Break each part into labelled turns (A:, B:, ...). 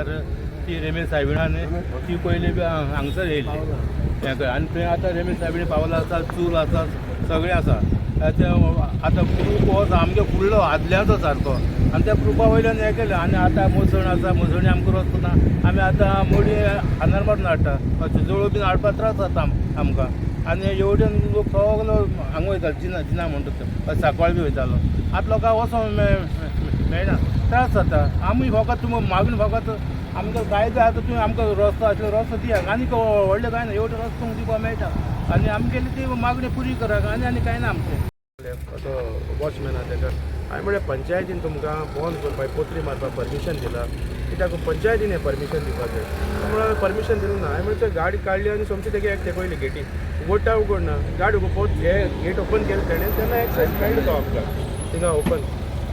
A: सरकार ती रमेश सायबिणान ती पयली बी हांगसर येयल्ली आनी थंय आतां रमेश सायबिणी पावला आसा चूल आसा सगळें आसा आतां प्रूफ हो सामको फुडलो आदल्याचो सारको आनी त्या प्रुफा वयल्यान हें केलें आनी आतां मसण आसा मसणी आमकां रस्तो ना आमी आतां मोडी हानार मारून हाडटा जवळ बीन हाडपाक त्रास जाता आमकां आनी एवढेन लोक सगलो हांगा वयतालो जिना म्हणटा सांकवाळ बी वयतालो आतां लोकांक वचोंक मेळना त्रास जाता आमी फकत तुमी मागून फकत आमकां कांय जाय आतां तुवें आमकां रस्तो आसलो रस्तो दियात आनी व्हडलें कांय ना एवढे रस्तो तुमकां दिवपाक मेळटा आनी आमगेली ती मागणी पुरी करात आनी कांय ना आमचें
B: असो वॉचमॅन आहा ताका हांवें म्हळ्यार पंचायतीन तुमकां बंद करपाक पोत्री मारपाक परमिशन दिला कित्याक पंचायतीन हें परमिशन दिवपाक जाय म्हळ्यार परमिशन दिलें ना हांवें म्हळ्यार गाडी काडली आनी सोमची तेगे एक तेपयली गेटी उगडटा उगडना गाडी उगड हे गेट ओपन केलें तेणें तेन्ना एक्सेस मेळ्ळो तो आमकां थिंगा ओपन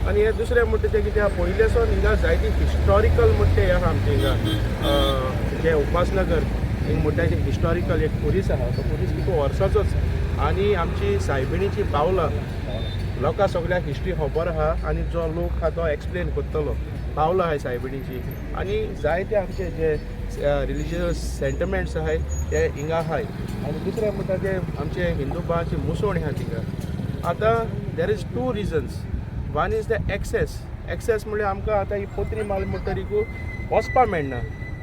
B: आनी हे दुसरें म्हणटा तें कितें आहा पयलेसून हिंगा जायती हिस्टॉरिकल म्हणटा तें आहा आमचें हिंगा जें उपासनगर हिंग म्हणटा तें हिस्टॉरिकल एक पुलीस आहा तो पुलीस खूब वर्साचोच आनी आमची सायबिणीची पावलां लोकां सगळ्याक हिस्ट्री खबर आहा आनी जो लोक आहा तो एक्सप्लेन करतलो पावलां आहाय सायबिणीची आनी जायते आमचे जे रिलिजियस सेंटिमेंट्स आहाय ते हिंगा आहाय आनी दुसरें म्हणटा ते आमचे हिंदूपाची मुसोण आहा थिंगा आतां there is 2 reasons one is the access म्हळ्यार आमकां आतां ही पोत्री माल म्हणटरीकू वचपाक मेळना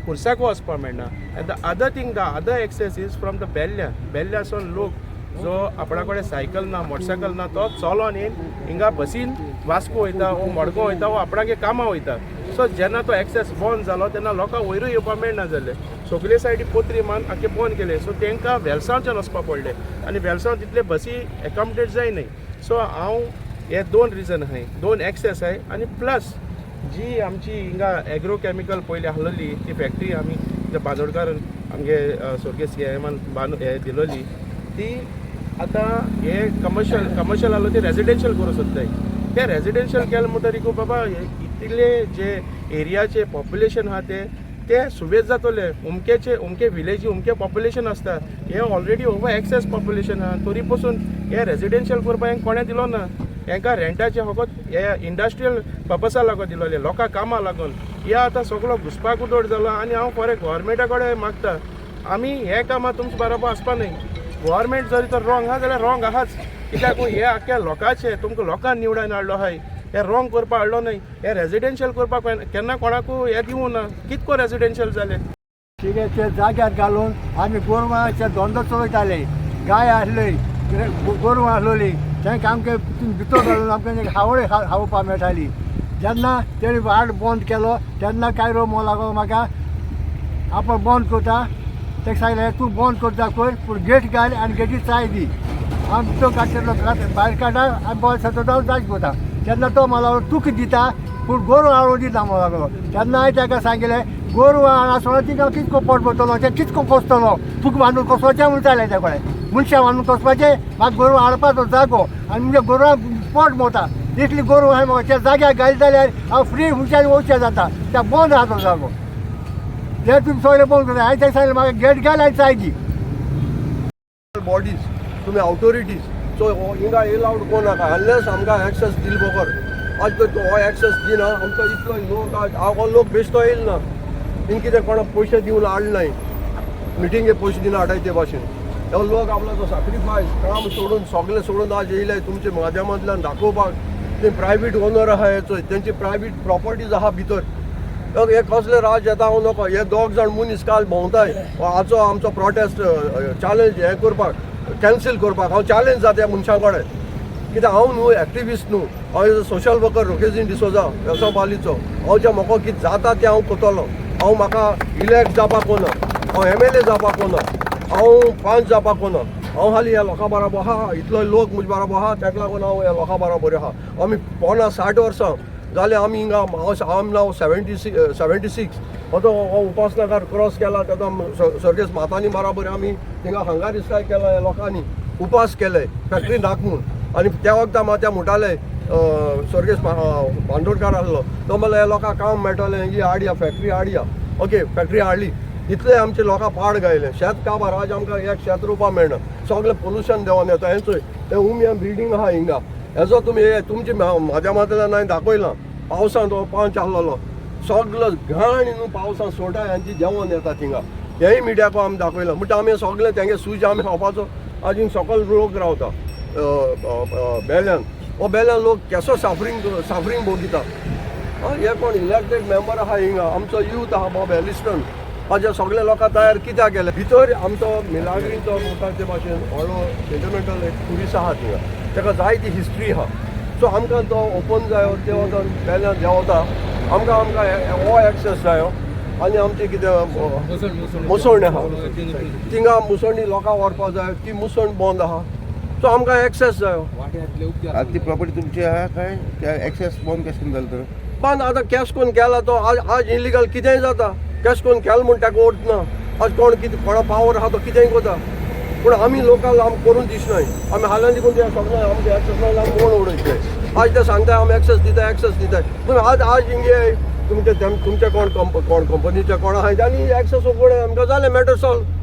B: खुर्साक वचपाक मेळना and the other thing the other access is from the बेल्ल्यासून लोक जो आपणा कडेन सायकल ना मोटरसायकल ना तो चलोन येवन हिंगा बसीन वास्को वयता वो मडगांव वयता वो आपणागे कामां वयता सो जेन्ना तो एक्सेस बंद जालो तेन्ना लोकांक वयरूय येवपाक मेळना जालें सगळे सायडी पोत्री मान आख्खे बंद केले सो तांकां वेलसांवच्यान वचपाक पडलें आनी वेलसांव तितले बसी एकोमोडेट जायनाय सो हांव हे 2 रिजन आहाय 2 एक्सेस आहाय आनी प्लस जी आमची हिंगा एग्रोकॅमिकल पयलीं आहलोली ती फॅक्टरी आमी त्या बांदोडकारान आमगे सोरगे सीएमान हे दिलोली ती आतां हे कमर्शियल आहलो ती रेजिडेन्शियल करूं सोदताय ते रेजिडेन्शियल केलें म्हणटरीक बाबा इतले जे एरियाचे पॉप्युलेशन आहा ते सुबेज जातले उमके विलेजी उमके पॉप्युलेशन आसता हे ऑलरेडी ओवर एक्सेस पॉप्युलेशन आहा तरी पासून हे रेजिडेन्शियल करपाक हेंका कोणें दिलो ना हेंका रेंटाचे फकत हे इंडस्ट्रियल पर्पसा लागून दिलोले लोकां कामां लागून हे आतां सगळो घुसपाक उदोड जालो आनी हांव खरें गोवोरमेंटा कडेन मागता आमी हे कामां तुमचे बरोबर आसपा न्हय गोवोरमेंट जरी तर रॉंग आहा जाल्यार रॉंग आहाच कित्याक हे आख्या लोकांचे तुमकां लोकांक निवडान हाडलो आहाय हे रॉंग करपाक हाडलो न्हय हे रेजिडेन्शियल करपाक केन्ना कोणाकू हे दिवं ना कितको रेजिडेन्शियल जालें
C: शिगेचे जाग्यार घालून आमी गोरवांचे धंदो चलयताले गाय आसली गोरवां आसलोली तांकां आमकां भितर घालून आमकां हावळे खावपाक मेळटाली जेन्ना तेणी वाड बंद केलो तेन्ना काय रोमो लागलो म्हाका आपण बंद करता ताका सांगलें तूं बंद करता पळय पूण गेट घाल आनी गेटी चाय दी आमी भितर काडटलो भायर काडा आनी बॉल सतो जायच करता तेन्ना तो म्हाका तूक दिता पूण गोरवां हाडून दिता म्हणून लागलो तेन्ना हांवें ताका सांगलें गोरवां आसतना तिका कितको पोट भरतलो ते कितको कोसतलो तूक बांदून कोसोवचें म्हणटालें ते कडेन मनशां बांदून कोसपाचें म्हाका गोरवां हाडपाचो जागो आनी म्हणजे गोरवां पोट भरता इतली गोरवां हांवें म्हाका त्या जाग्यार घाली जाल्यार हांव फ्री हुशार वचचें जाता त्या बंद आहा तो जागो ते तुम्ही सगळे बंद करता हांवें ताका सांगलें म्हाका गेट घाल आनी चाय दी
D: बॉडीज तुम्ही ऑथॉरिटीज सो हिंगा एलाउड कोनाका अनलेस आमकां एक्सेस दिल बगर आज हो एक्सेस दिना आमकां इतलो लोक हांव लोक बेश्टो येयल ना हिंग कितें कोणाक पयशे दिवन हाडनाय मिटिंगे पयशे दिना हाडाय ते भाशेन हे लोक आपलो तो सॅक्रिफायस काम सोडून सगळें सोडून आज येयले तुमचे माध्यमांतल्यान दाखोवपाक ते प्रायवेट ओनर आहा हेचो तेंची प्रायवेट प्रॉपर्टीज आहा भितर हे कसले राज येता हांव नको हे 2 जाण मनीस काल भोंवताय हाचो आमचो प्रोटेस्ट चॅलेंज हें करपाक कॅन्सील करपाक हांव चॅलेंज जाता ह्या मनशां कडेन कित्याक हांव न्हू एक्टिविस्ट न्हू हांव एज अ सोशल वर्कर रोकेजीन डिसोजा वेसांवपालीचो हांव जें म्हाका कितें जाता तें हांव करतलो हांव म्हाका इलेक्ट जावपाक कोना हांव MLA जावपाक कोना हांव पंच जावपाक कोना हांव हालीं ह्या लोकां बरोबर आहा इतलो लोक म्हजे बरोबर आहा ताका लागून हांव ह्या लोकां बरोबर आहा आमी 50-60 वर्सां जाले आमी हिंगा हांव नाव 76 हो उपासनगर क्रॉस केला तेन्ना सर्गेस मातांनी बरोबर आमी हिंगा हंगार स्ट्रायक केला ह्या लोकांनी उपास केले फॅक्टरी नाकून आनी त्या वखदां म्हाका ते म्हणटाले सर्गेस बांदोडकार आहलो तो म्हणल्यार ह्या लोकांक काम मेळटलें ही हाडया फॅक्टरी हाडया ओके फॅक्टरी हाडली इतले आमचे लोकां पाड गायले शेत काबार आज आमकां एक शेत रोवपाक मेळना सगळें पोल्युशन देंवन येता हेंचोय तें उमिया बिल्डींग आहा हिंगा हेजो तुमी तुमचे माध्यमांतल्यान हांवें दाखयलां पावसान तो पंच आहलोलो सगळं घाण न्हू पावसान सोटाय आनी ती जेवण येता थिंगा हेंय मिडियाको आमी दाखयलां म्हणटा आमी सगळें तेंगे सूज आमी खावपाचो आजून सकयल लोक रावता बेल्यान हो बेल्यान लोक केसो साफरींग भोगिता हे कोण इलेक्टेड मेंबर आहा हिंगा आमचो यूथ आहा बाब एलिस्टन हाजे सगळे लोकां तयार कित्याक केले भितर आमचो मिलाग्रीचो मुखाचे भाशेन व्हडलो सेंटिमेंटल एक ट्युरिस्ट आहा थिंगा ताका जायती हिस्ट्री आहा सो आमकां तो ओपन जायो ते वचोन बेल्यान देंवता आमकां हो एक्सेस जायो आनी आमचें कितें मुसोण आहा थिंगा मुसोणी लोकां व्हरपा जाय ती मुसोण बंद आहा सो आमकां एक्सेस जायो
E: ती प्रॉपर्टी तुमची आहा काय त्या एक्सेस बंद कशें करून जालें तर
D: पण आतां कॅश कोण केला तो आज इलिगल कितेंय जाता कॅश कोण केला म्हूण ताका ओर्थ ना आज कोण कितें कोणा पावर आहा तो कितेंय कोता पूण आमी लोकल आमकां करून दिसनाय आमी हाल्यान देखून ते सगळें आमचे एक्सेस नाजाल्यार आमी कोण उडयतले आज ते सांगताय आमी एक्सेस दिताय पूण आज हिंगे तुमचे कोण कंपनीचे कोण आहाय आनी एक्सेस उगडे आमकां जालें मॅटर सॉल्व